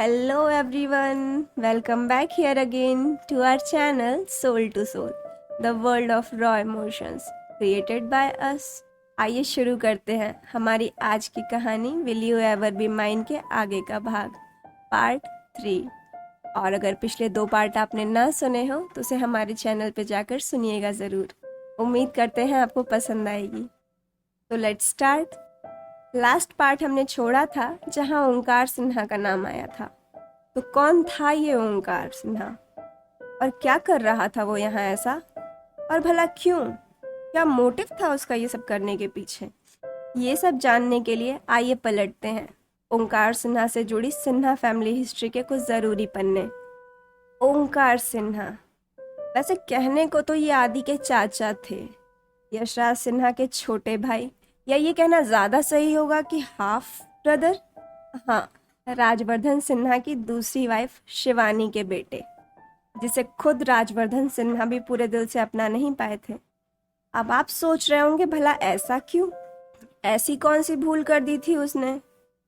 Hello everyone, welcome back here again to our channel Soul to Soul, the world of raw emotions created by us. आइए शुरू करते हैं हमारी आज की कहानी will you ever be mine के आगे का भाग पार्ट 3। और अगर पिछले 2 पार्ट आपने ना सुने हो तो उसे हमारे चैनल पे जाकर सुनिएगा ज़रूर। उम्मीद करते हैं आपको पसंद आएगी। तो लेट्स स्टार्ट। लास्ट पार्ट हमने छोड़ा था जहां ओंकार सिन्हा का नाम आया था। तो कौन था ये ओंकार सिन्हा और क्या कर रहा था वो यहाँ ऐसा, और भला क्यों, क्या मोटिव था उसका ये सब करने के पीछे? ये सब जानने के लिए आइए पलटते हैं ओंकार सिन्हा से जुड़ी सिन्हा फैमिली हिस्ट्री के कुछ ज़रूरी पन्ने। ओंकार सिन्हा, वैसे कहने को तो ये आदि के चाचा थे, यशराज सिन्हा के छोटे भाई, या ये कहना ज़्यादा सही होगा कि हाफ ब्रदर। हाँ, राजवर्धन सिन्हा की दूसरी वाइफ शिवानी के बेटे, जिसे खुद राजवर्धन सिन्हा भी पूरे दिल से अपना नहीं पाए थे। अब आप सोच रहे होंगे भला ऐसा क्यों, ऐसी कौन सी भूल कर दी थी उसने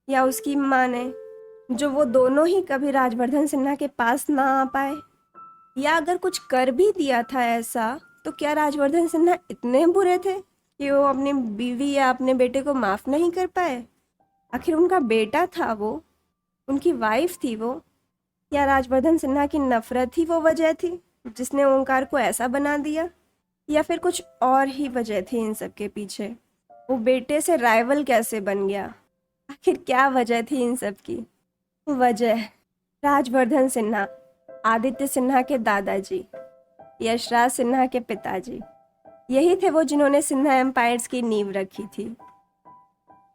या उसकी माँ ने, जो वो दोनों ही कभी राजवर्धन सिन्हा के पास ना आ पाए? या अगर कुछ कर भी दिया था ऐसा, तो क्या राजवर्धन सिन्हा इतने बुरे थे कि वो अपनी बीवी या अपने बेटे को माफ़ नहीं कर पाए? आखिर उनका बेटा था वो, उनकी वाइफ थी वो, या राजवर्धन सिन्हा की नफरत ही वो वजह थी जिसने ओंकार को ऐसा बना दिया? या फिर कुछ और ही वजह थी इन सब के पीछे? वो बेटे से राइवल कैसे बन गया? आखिर क्या वजह थी इन सब की? वजह राजवर्धन सिन्हा, आदित्य सिन्हा के दादाजी, यशराज सिन्हा के पिताजी, यही थे वो जिन्होंने सिन्हा एम्पायर्स की नींव रखी थी।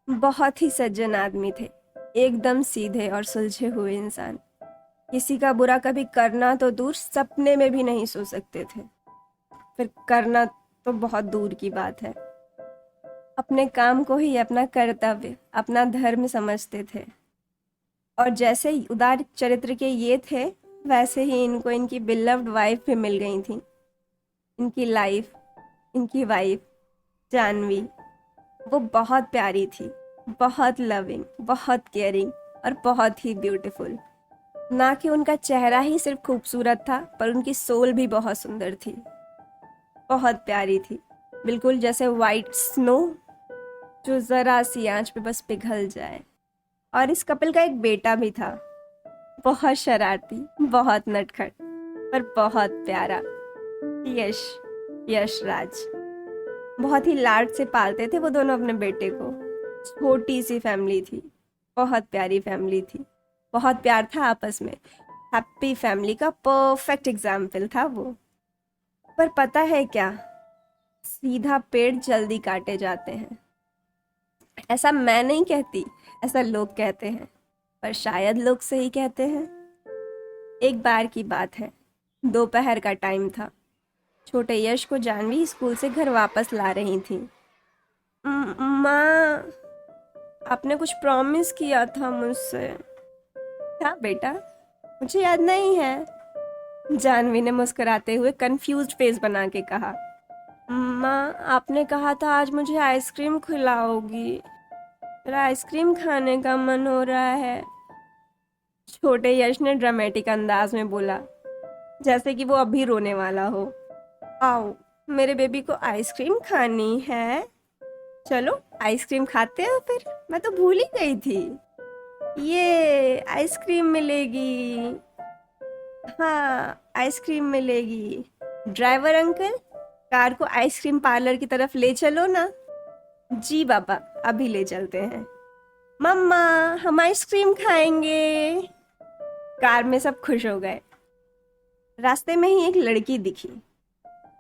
बहुत ही सज्जन आदमी थे, एकदम सीधे और सुलझे हुए इंसान। किसी का बुरा कभी करना तो दूर, सपने में भी नहीं सोच सकते थे, फिर करना तो बहुत दूर की बात है। अपने काम को ही अपना कर्तव्य, अपना धर्म समझते थे। और जैसे उदार चरित्र के ये थे, वैसे ही इनको इनकी बिलव्ड वाइफ भी मिल गई थी। इनकी वाइफ जानवी, वो बहुत प्यारी थी, बहुत लविंग, बहुत केयरिंग और बहुत ही ब्यूटीफुल। ना कि उनका चेहरा ही सिर्फ खूबसूरत था, पर उनकी सोल भी बहुत सुंदर थी, बहुत प्यारी थी, बिल्कुल जैसे वाइट स्नो जो ज़रा सी आंच पे बस पिघल जाए। और इस कपल का एक बेटा भी था, बहुत शरारती, बहुत नटखट, पर बहुत प्यारा, यशराज। बहुत ही लाड से पालते थे वो दोनों अपने बेटे को। छोटी सी फैमिली थी, बहुत प्यारी फैमिली थी, बहुत प्यार था आपस में। हैप्पी फैमिली का परफेक्ट एग्जाम्पल था वो। पर पता है क्या, सीधा पेड़ जल्दी काटे जाते हैं। ऐसा मैं नहीं कहती, ऐसा लोग कहते हैं, पर शायद लोग सही कहते हैं। एक बार की बात है, दोपहर का टाइम था। छोटे यश को जानवी स्कूल से घर वापस ला रही थी। माँ, आपने कुछ प्रॉमिस किया था मुझसे। क्या बेटा, मुझे याद नहीं है, जानवी ने मुस्कुराते हुए कंफ्यूज्ड फेस बना के कहा। माँ, आपने कहा था आज मुझे आइसक्रीम खिलाओगी, मेरा आइसक्रीम खाने का मन हो रहा है। छोटे यश ने ड्रामेटिक अंदाज में बोला, जैसे कि वो अभी रोने वाला हो। आओ, मेरे बेबी को आइसक्रीम खानी है, चलो आइसक्रीम खाते हैं। फिर मैं तो भूल ही गई थी, ये आइसक्रीम मिलेगी। हाँ, आइसक्रीम मिलेगी। ड्राइवर अंकल, कार को आइसक्रीम पार्लर की तरफ ले चलो ना। जी बाबा, अभी ले चलते हैं। मम्मा, हम आइसक्रीम खाएंगे। कार में सब खुश हो गए। रास्ते में ही एक लड़की दिखी।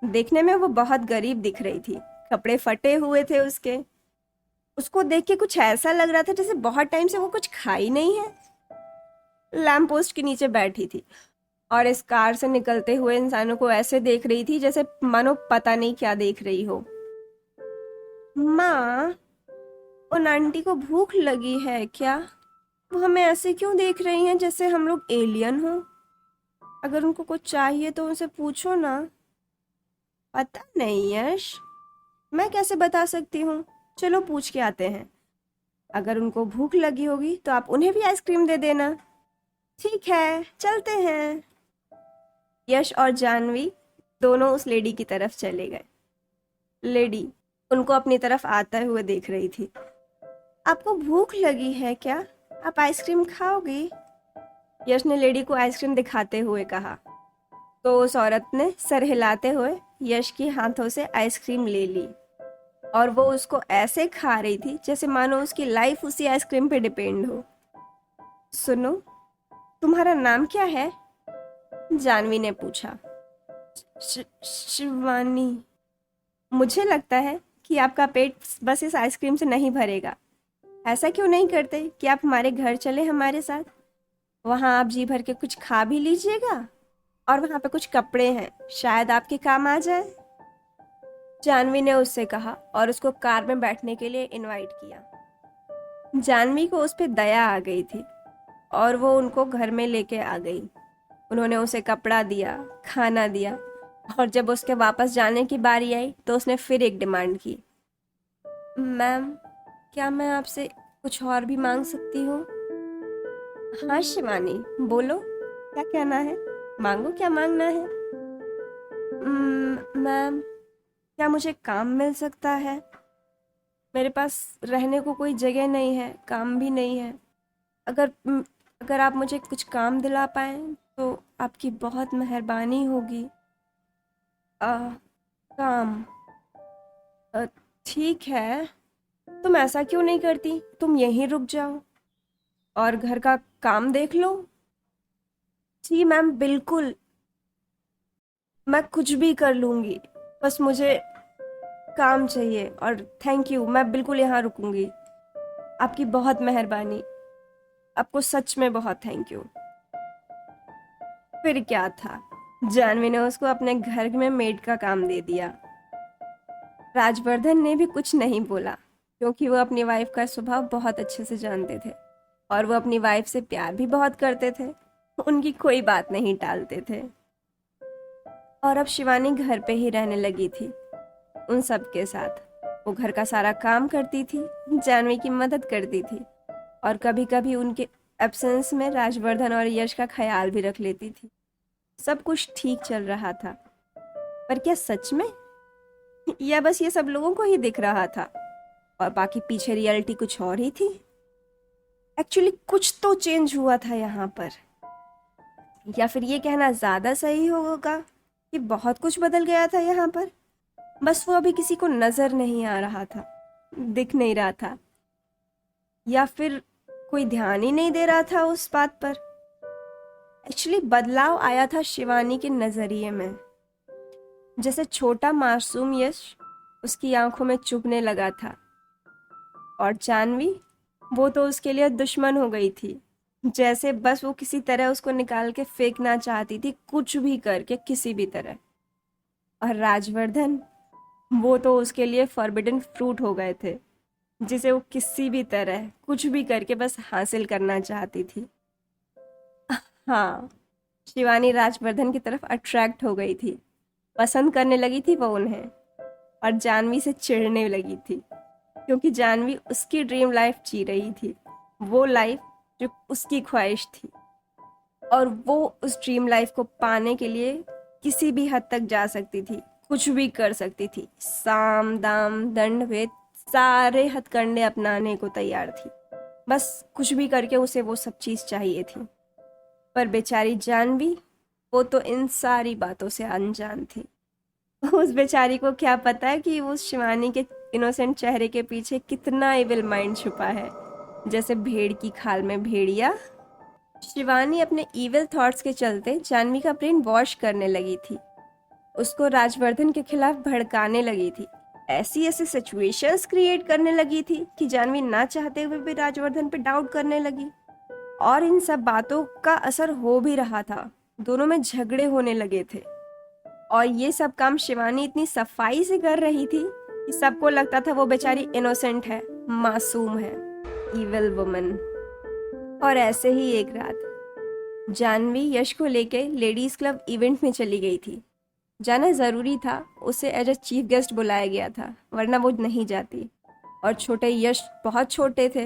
देखने में वो बहुत गरीब दिख रही थी, कपड़े फटे हुए थे उसके। उसको देख के कुछ ऐसा लग रहा था जैसे बहुत टाइम से वो कुछ खाई नहीं है। लैम्प पोस्ट के नीचे बैठी थी और इस कार से निकलते हुए इंसानों को ऐसे देख रही थी जैसे मानो पता नहीं क्या देख रही हो। माँ, उन आंटी को भूख लगी है क्या? वो हमें ऐसे क्यों देख रही हैं जैसे हम लोग एलियन हो? अगर उनको कुछ चाहिए तो उनसे पूछो ना। पता नहीं यश, मैं कैसे बता सकती हूँ, चलो पूछ के आते हैं। अगर उनको भूख लगी होगी तो आप उन्हें भी आइसक्रीम दे देना। ठीक है, चलते हैं। यश और जानवी दोनों उस लेडी की तरफ चले गए। लेडी उनको अपनी तरफ आते हुए देख रही थी। आपको भूख लगी है क्या? आप आइसक्रीम खाओगी? यश ने लेडी को आइसक्रीम दिखाते हुए कहा। तो उस औरत ने सर हिलाते हुए यश के हाथों से आइसक्रीम ले ली और वो उसको ऐसे खा रही थी जैसे मानो उसकी लाइफ उसी आइसक्रीम पे डिपेंड हो। सुनो, तुम्हारा नाम क्या है? जानवी ने पूछा। शिवानी। मुझे लगता है कि आपका पेट बस इस आइसक्रीम से नहीं भरेगा। ऐसा क्यों नहीं करते कि आप हमारे घर चले हमारे साथ? वहाँ आप जी भर के कुछ खा भी लीजिएगा और वहाँ पे कुछ कपड़े हैं, शायद आपके काम आ जाए। जानवी ने उससे कहा और उसको कार में बैठने के लिए इनवाइट किया। जानवी को उस पर दया आ गई थी और वो उनको घर में लेके आ गई। उन्होंने उसे कपड़ा दिया, खाना दिया और जब उसके वापस जाने की बारी आई तो उसने फिर एक डिमांड की। मैम, क्या मैं आपसे कुछ और भी मांग सकती हूँ? हाँ शिवानी, बोलो, क्या कहना है? मांगो, क्या मांगना है? मैम, क्या मुझे काम मिल सकता है? मेरे पास रहने को कोई जगह नहीं है, काम भी नहीं है। अगर अगर आप मुझे कुछ काम दिला पाएँ तो आपकी बहुत मेहरबानी होगी। काम? अ, ठीक है, तुम ऐसा क्यों नहीं करती? तुम यहीं रुक जाओ और घर का काम देख लो। जी मैम, बिल्कुल, मैं कुछ भी कर लूँगी, बस मुझे काम चाहिए। और थैंक यू, मैं बिल्कुल यहाँ रुकूंगी। आपकी बहुत मेहरबानी, आपको सच में बहुत थैंक यू। फिर क्या था, जानवी ने उसको अपने घर में मेड का काम दे दिया। राजवर्धन ने भी कुछ नहीं बोला क्योंकि वो अपनी वाइफ का स्वभाव बहुत अच्छे से जानते थे और वो अपनी वाइफ से प्यार भी बहुत करते थे। उनकी कोई बात नहीं टालते थे। और अब शिवानी घर पे ही रहने लगी थी उन सब के साथ। वो घर का सारा काम करती थी, जानवी की मदद करती थी और कभी कभी उनके एब्सेंस में राजवर्धन और यश का ख्याल भी रख लेती थी। सब कुछ ठीक चल रहा था, पर क्या सच में? या बस ये सब लोगों को ही दिख रहा था और बाकी पीछे रियलिटी कुछ और ही थी? एक्चुअली कुछ तो चेंज हुआ था यहाँ पर, या फिर ये कहना ज़्यादा सही होगा कि बहुत कुछ बदल गया था यहाँ पर। बस वो अभी किसी को नज़र नहीं आ रहा था, दिख नहीं रहा था, या फिर कोई ध्यान ही नहीं दे रहा था उस बात पर। एक्चुअली बदलाव आया था शिवानी के नज़रिए में। जैसे छोटा मासूम यश उसकी आंखों में चुभने लगा था और जानवी, वो तो उसके लिए दुश्मन हो गई थी। जैसे बस वो किसी तरह उसको निकाल के फेंकना चाहती थी, कुछ भी करके, किसी भी तरह। और राजवर्धन, वो तो उसके लिए फॉरबिडन फ्रूट हो गए थे, जिसे वो किसी भी तरह कुछ भी करके बस हासिल करना चाहती थी। हाँ, शिवानी राजवर्धन की तरफ अट्रैक्ट हो गई थी, पसंद करने लगी थी वो उन्हें, और जानवी से चिढ़ने लगी थी क्योंकि जानवी उसकी ड्रीम लाइफ जी रही थी, वो लाइफ जो उसकी ख्वाहिश थी। और वो उस ड्रीम लाइफ को पाने के लिए किसी भी हद तक जा सकती थी, कुछ भी कर सकती थी, साम दाम दंड भेद सारे हथकंडे अपनाने को तैयार थी। बस कुछ भी करके उसे वो सब चीज़ चाहिए थी। पर बेचारी जानवी, वो तो इन सारी बातों से अनजान थी। उस बेचारी को क्या पता है कि उस शिवानी के इनोसेंट चेहरे के पीछे कितना इविल माइंड छुपा है। जैसे भेड़ की खाल में भेड़िया, शिवानी अपने इविल थॉट्स के चलते जानवी का ब्रेन वॉश करने लगी थी, उसको राजवर्धन के खिलाफ भड़काने लगी थी, ऐसी ऐसी सिचुएशंस क्रिएट करने लगी थी कि जानवी ना चाहते हुए भी राजवर्धन पे डाउट करने लगी। और इन सब बातों का असर हो भी रहा था, दोनों में झगड़े होने लगे थे। और ये सब काम शिवानी इतनी सफाई से कर रही थी कि सबको लगता था वो बेचारी इनोसेंट है, मासूम है, इविल वुमन। और ऐसे ही एक रात जानवी यश को लेके लेडीज क्लब इवेंट में चली गई थी। जाना ज़रूरी था, उसे एज अ चीफ गेस्ट बुलाया गया था, वरना वो नहीं जाती। और छोटे यश बहुत छोटे थे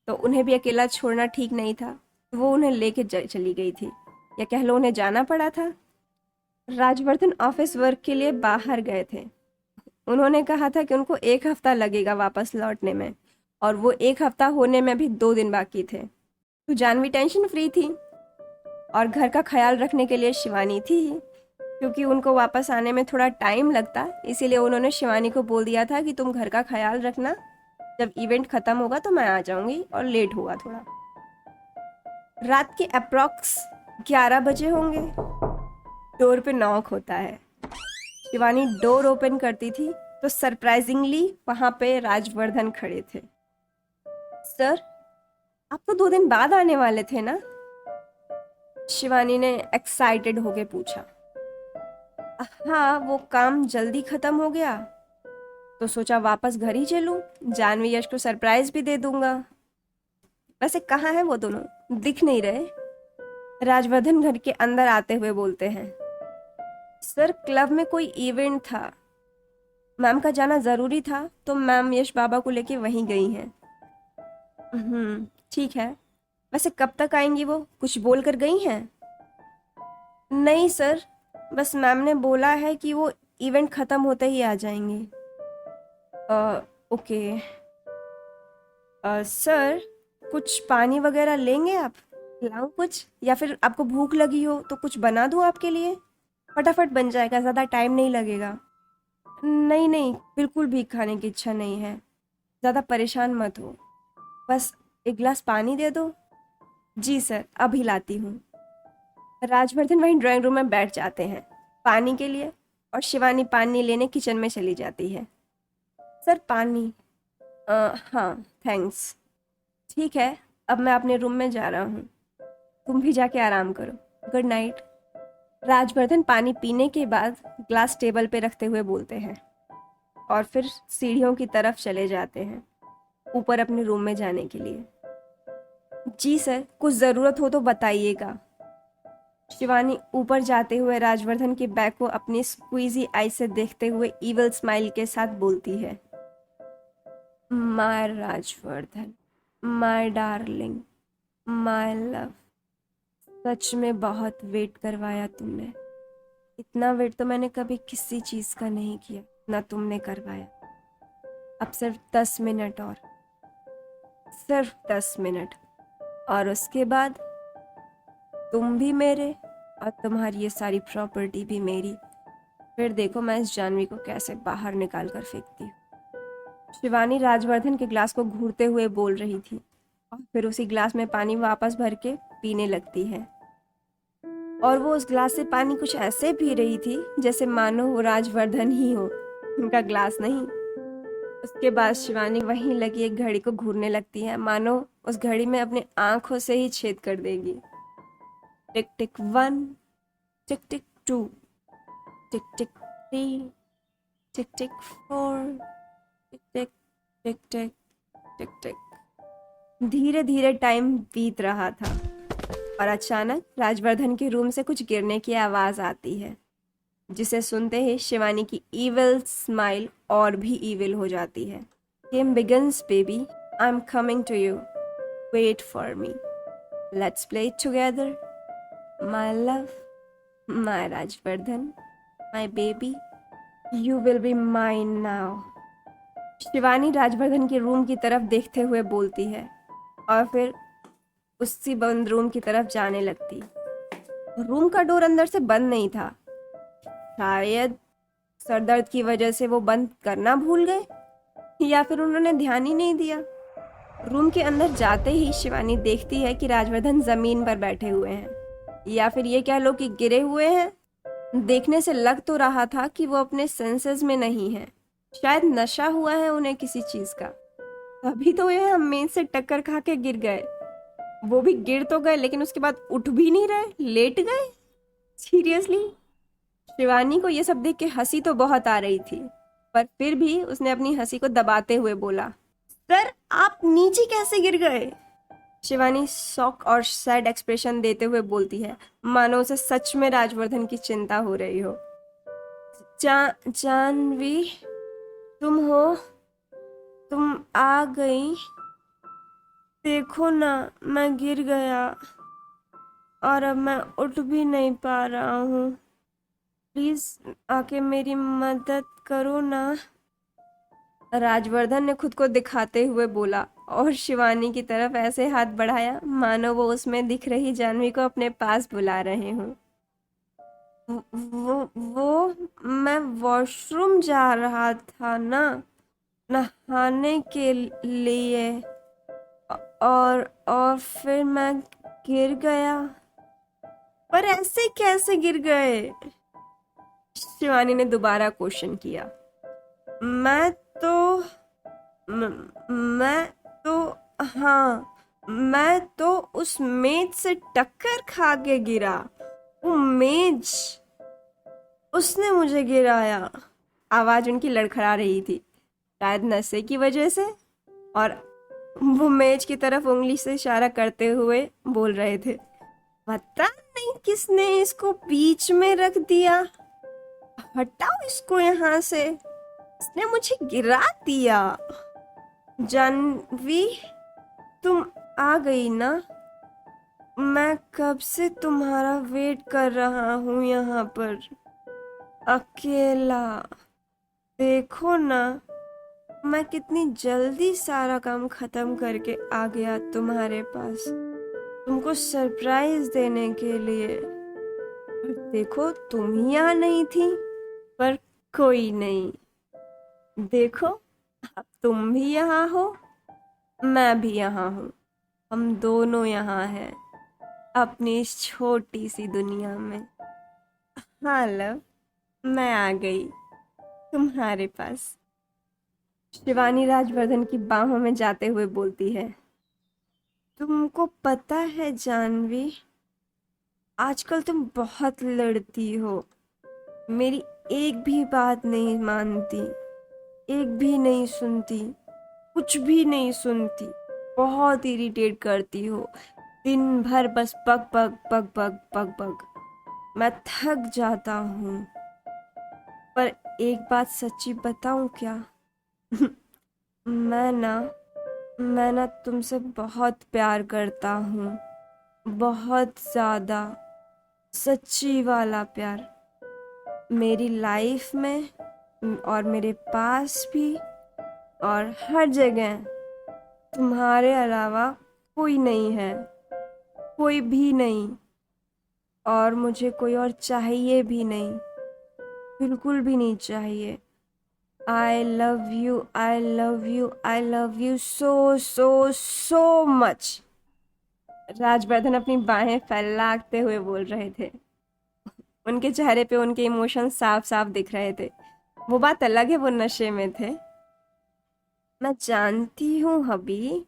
तो उन्हें भी अकेला छोड़ना ठीक नहीं था, तो वो उन्हें लेके चली गई थी, या कह लो उन्हें जाना पड़ा था। राजवर्धन ऑफिस वर्क के लिए बाहर गए थे। उन्होंने कहा था कि उनको 1 हफ्ता लगेगा वापस लौटने में, और वो 1 हफ्ता होने में भी 2 दिन बाकी थे। तो जानवी टेंशन फ्री थी, और घर का ख्याल रखने के लिए शिवानी थी ही। क्योंकि उनको वापस आने में थोड़ा टाइम लगता, इसीलिए उन्होंने शिवानी को बोल दिया था कि तुम घर का ख्याल रखना, जब इवेंट ख़त्म होगा तो मैं आ जाऊंगी, और लेट होगा थोड़ा। रात के अप्रॉक्स 11 बजे होंगे। डोर पे नॉक होता है। शिवानी डोर ओपन करती थी तो सरप्राइजिंगली वहां पे राजवर्धन खड़े थे। सर, आप तो 2 दिन बाद आने वाले थे ना? शिवानी ने एक्साइटेड होके पूछा। हाँ, वो काम जल्दी खत्म हो गया तो सोचा वापस घर ही चलूं, जानवी यश को सरप्राइज भी दे दूंगा। वैसे कहाँ है वो दोनों, दिख नहीं रहे? राजवर्धन घर के अंदर आते हुए बोलते हैं। सर, क्लब में कोई इवेंट था, मैम का जाना जरूरी था, तो मैम यश बाबा को लेके वहीं गई हैं। ठीक है। वैसे कब तक आएंगी वो, कुछ बोल कर गई हैं? नहीं सर, बस मैम ने बोला है कि वो इवेंट खत्म होते ही आ जाएंगी। ओके। सर, कुछ पानी वगैरह लेंगे आप? लाऊं कुछ, या फिर आपको भूख लगी हो तो कुछ बना दूं आपके लिए? फटाफट बन जाएगा, ज़्यादा टाइम नहीं लगेगा। नहीं नहीं, बिल्कुल भी खाने की इच्छा नहीं है। ज़्यादा परेशान मत हो, बस एक गिलास पानी दे दो। जी सर, अभी लाती हूँ। राजवर्धन वहीं ड्राइंग रूम में बैठ जाते हैं पानी के लिए, और शिवानी पानी लेने किचन में चली जाती है। सर, पानी? हाँ, थैंक्स। ठीक है, अब मैं अपने रूम में जा रहा हूँ, तुम भी जाके आराम करो। Good night. राजवर्धन पानी पीने के बाद ग्लास टेबल पे रखते हुए बोलते हैं, और फिर सीढ़ियों की तरफ चले जाते हैं ऊपर अपने रूम में जाने के लिए। जी सर, कुछ ज़रूरत हो तो बताइएगा। शिवानी ऊपर जाते हुए राजवर्धन के बैग को अपनी स्क्वीजी आई से देखते हुए ईवल स्माइल के साथ बोलती है। My Rajvardhan, my darling, my love, सच में बहुत वेट करवाया तुमने। इतना वेट तो मैंने कभी किसी चीज़ का नहीं किया, ना तुमने करवाया। अब सिर्फ 10 मिनट और, सिर्फ 10 मिनट, और उसके बाद तुम भी मेरे, और तुम्हारी ये सारी प्रॉपर्टी भी मेरी। फिर देखो मैं इस जानवी को कैसे बाहर निकाल कर फेंकती हूँ। शिवानी राजवर्धन के ग्लास को घूरते हुए बोल रही थी, और फिर उसी ग्लास में पानी वापस भर के पीने लगती है। और वो उस ग्लास से पानी कुछ ऐसे पी रही थी जैसे मानो वो राजवर्धन ही हो, उनका ग्लास नहीं। उसके बाद शिवानी वहीं लगी एक घड़ी को घूरने लगती है, मानो उस घड़ी में अपने आंखों से ही छेद कर देगी। टिक टिक 1, टिक टिक 2, टिक टिक 3, टिक टिक 4, टिक टिक टिक टिक टिक टिक। धीरे धीरे टाइम बीत रहा था, और अचानक राजवर्धन के रूम से कुछ गिरने की आवाज आती है, जिसे सुनते ही शिवानी की ईविल स्माइल और भी ईविल हो जाती है। Game begins baby, I am coming to you, wait for me, let's play together, my love, my Rajvardhan, my baby, you will be mine now. Shivani Rajvardhan के रूम की तरफ देखते हुए बोलती है, और फिर उसी बंद रूम की तरफ जाने लगती। रूम का डोर अंदर से बंद नहीं था, शायद सरदर्द की वजह से वो बंद करना भूल गए, या फिर उन्होंने ध्यान ही नहीं दिया। रूम के अंदर जाते ही शिवानी देखती है कि राजवर्धन जमीन पर बैठे हुए हैं, या फिर ये कह लो कि गिरे हुए हैं। देखने से लग तो रहा था कि वो अपने सेंसेस में नहीं है, शायद नशा हुआ है उन्हें किसी चीज का। अभी तो ये मेज से टक्कर खा के गिर गए, वो भी गिर तो गए लेकिन उसके बाद उठ भी नहीं रहे, लेट गए। सीरियसली, शिवानी को ये सब देख के हंसी तो बहुत आ रही थी, पर फिर भी उसने अपनी हंसी को दबाते हुए बोला, सर आप नीचे कैसे गिर गए? शिवानी शॉक और सैड एक्सप्रेशन देते हुए बोलती है, मानो उसे सच में राजवर्धन की चिंता हो रही हो। जानवी, तुम हो? तुम आ गई? देखो ना, मैं गिर गया। और अब मैं उठ भी नहीं पा रहा हूँ। प्लीज आके मेरी मदद करो ना। राजवर्धन ने खुद को दिखाते हुए बोला और शिवानी की तरफ ऐसे हाथ बढ़ाया मानो वो उसमें दिख रही जानवी को अपने पास बुला रहे हों। वो मैं वॉशरूम जा रहा था ना, नहाने के लिए, और फिर मैं गिर गया। पर ऐसे कैसे गिर गए? शिवानी ने दोबारा क्वेश्चन किया। मैं तो मैं तो हाँ, मैं तो उस मेज से टक्कर खा के गिरा। वो मेज, उसने मुझे गिराया। आवाज उनकी लड़खड़ा रही थी, शायद नशे की वजह से, और वो मेज की तरफ उंगली से इशारा करते हुए बोल रहे थे। पता नहीं किसने इसको बीच में रख दिया। हटाओ इसको यहाँ से, इसने मुझे गिरा दिया। जानवी, तुम आ गई ना? मैं कब से तुम्हारा वेट कर रहा हूँ यहाँ पर, अकेला। देखो ना, मैं कितनी जल्दी सारा काम खत्म करके आ गया तुम्हारे पास, तुमको सरप्राइज देने के लिए। पर देखो, तुम ही यहाँ नहीं थी। पर कोई नहीं, देखो अब तुम भी यहाँ हो, मैं भी यहाँ हूँ। हम दोनों यहाँ हैं अपनी इस छोटी सी दुनिया में। हाँ लव, मैं आ गई तुम्हारे पास। शिवानी राजवर्धन की बाहों में जाते हुए बोलती है। तुमको पता है जानवी, आजकल तुम बहुत लड़ती हो, मेरी एक भी बात नहीं मानती, एक भी नहीं सुनती, कुछ भी नहीं सुनती, बहुत इरिटेट करती हो, दिन भर बस पग पग पग पग पग पग। मैं थक जाता हूँ। पर एक बात सच्ची बताऊँ क्या? मैं ना तुमसे बहुत प्यार करता हूँ, बहुत ज़्यादा, सच्ची वाला प्यार। मेरी लाइफ में और मेरे पास भी और हर जगह तुम्हारे अलावा कोई नहीं है, कोई भी नहीं, और मुझे कोई और चाहिए भी नहीं, बिल्कुल भी नहीं चाहिए। आई love you, I love you, I love you so so so much. Rajvardhan अपनी बाहें फैलाते हुए बोल रहे थे। उनके चेहरे पे उनके इमोशन साफ साफ दिख रहे थे। वो बात अलग है, वो नशे में थे। मैं जानती हूँ हबी,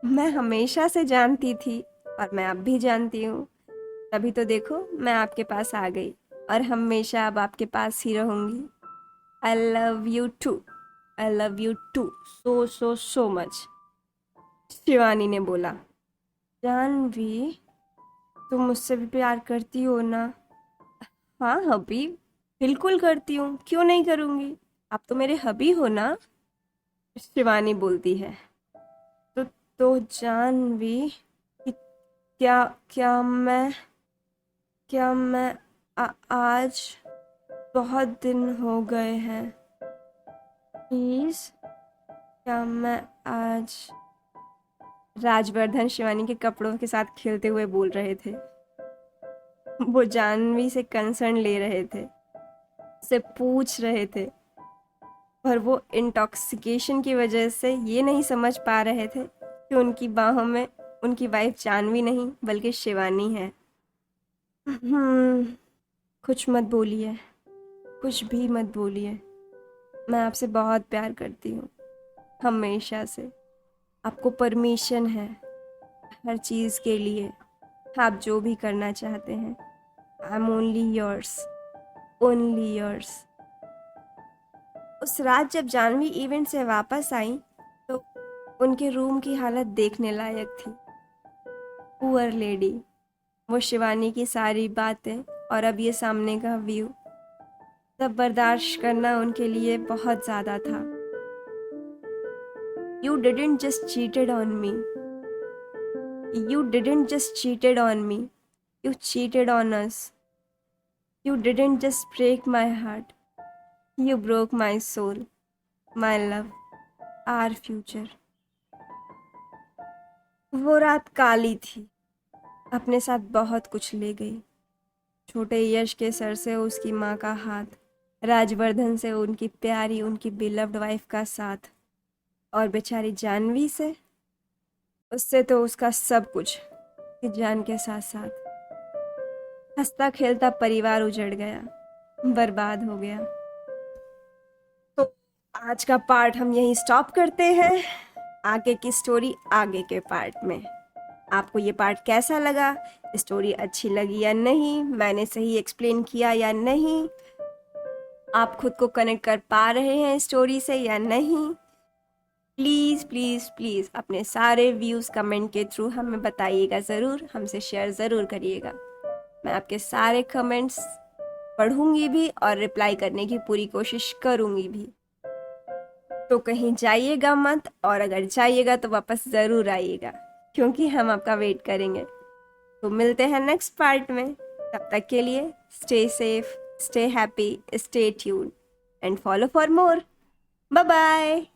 मैं हमेशा से जानती थी, और मैं अब भी जानती हूँ। तभी तो देखो, मैं आपके पास आ गई और हमेशा अब आपके पास ही रहूंगी। I love you too, I love you too so so so much. Shivani ने बोला। जानवी, तुम मुझसे भी प्यार करती हो ना? हाँ हबी, बिल्कुल करती हूँ, क्यों नहीं करूँगी, आप तो मेरे हबी हो ना। शिवानी बोलती है। तो जानवी, क्या क्या मैं आज, बहुत दिन हो गए हैं, प्लीज, क्या मैं आज? राजवर्धन शिवानी के कपड़ों के साथ खेलते हुए बोल रहे थे। वो जानवी से कंसर्न ले रहे थे, से पूछ रहे थे, पर वो इंटॉक्सिकेशन की वजह से ये नहीं समझ पा रहे थे कि उनकी बाहों में उनकी वाइफ जानवी नहीं बल्कि शिवानी है। कुछ मत बोलिए, कुछ भी मत बोलिए, मैं आपसे बहुत प्यार करती हूँ, हमेशा से। आपको परमिशन है हर चीज़ के लिए, आप जो भी करना चाहते हैं। I am only yours, only yours. उस रात जब जानवी इवेंट से वापस आई तो उनके रूम की हालत देखने लायक थी। पुअर लेडी, वो शिवानी की सारी बातें और अब ये सामने का व्यू, सब बर्दाश्त करना उनके लिए बहुत ज़्यादा था। You didn't just cheated on me. You didn't just cheated on me. You cheated on us. You didn't just break my heart. You broke my soul, my love, our future. वो रात काली थी, अपने साथ बहुत कुछ ले गई। छोटे यश के सर से उसकी माँ का हाथ, राजवर्धन से उनकी प्यारी, उनकी बिलव्ड वाइफ का साथ, और बेचारी जानवी से, उससे तो उसका सब कुछ, जान के साथ साथ। हंसता खेलता परिवार उजड़ गया, बर्बाद हो गया। तो आज का पार्ट हम यहीं स्टॉप करते हैं। आगे की स्टोरी आगे के पार्ट में। आपको ये पार्ट कैसा लगा? स्टोरी अच्छी लगी या नहीं? मैंने सही एक्सप्लेन किया या नहीं? आप खुद को कनेक्ट कर पा रहे हैं स्टोरी से या नहीं? प्लीज़ प्लीज़ प्लीज़ अपने सारे व्यूज़ कमेंट के थ्रू हमें बताइएगा ज़रूर, हमसे शेयर ज़रूर करिएगा। मैं आपके सारे कमेंट्स पढ़ूंगी भी और रिप्लाई करने की पूरी कोशिश करूंगी भी। तो कहीं जाइएगा मत, और अगर जाइएगा तो वापस ज़रूर आइएगा, क्योंकि हम आपका वेट करेंगे। तो मिलते हैं नेक्स्ट पार्ट में। तब तक के लिए stay safe, stay happy, stay tuned and follow for more. Bye bye.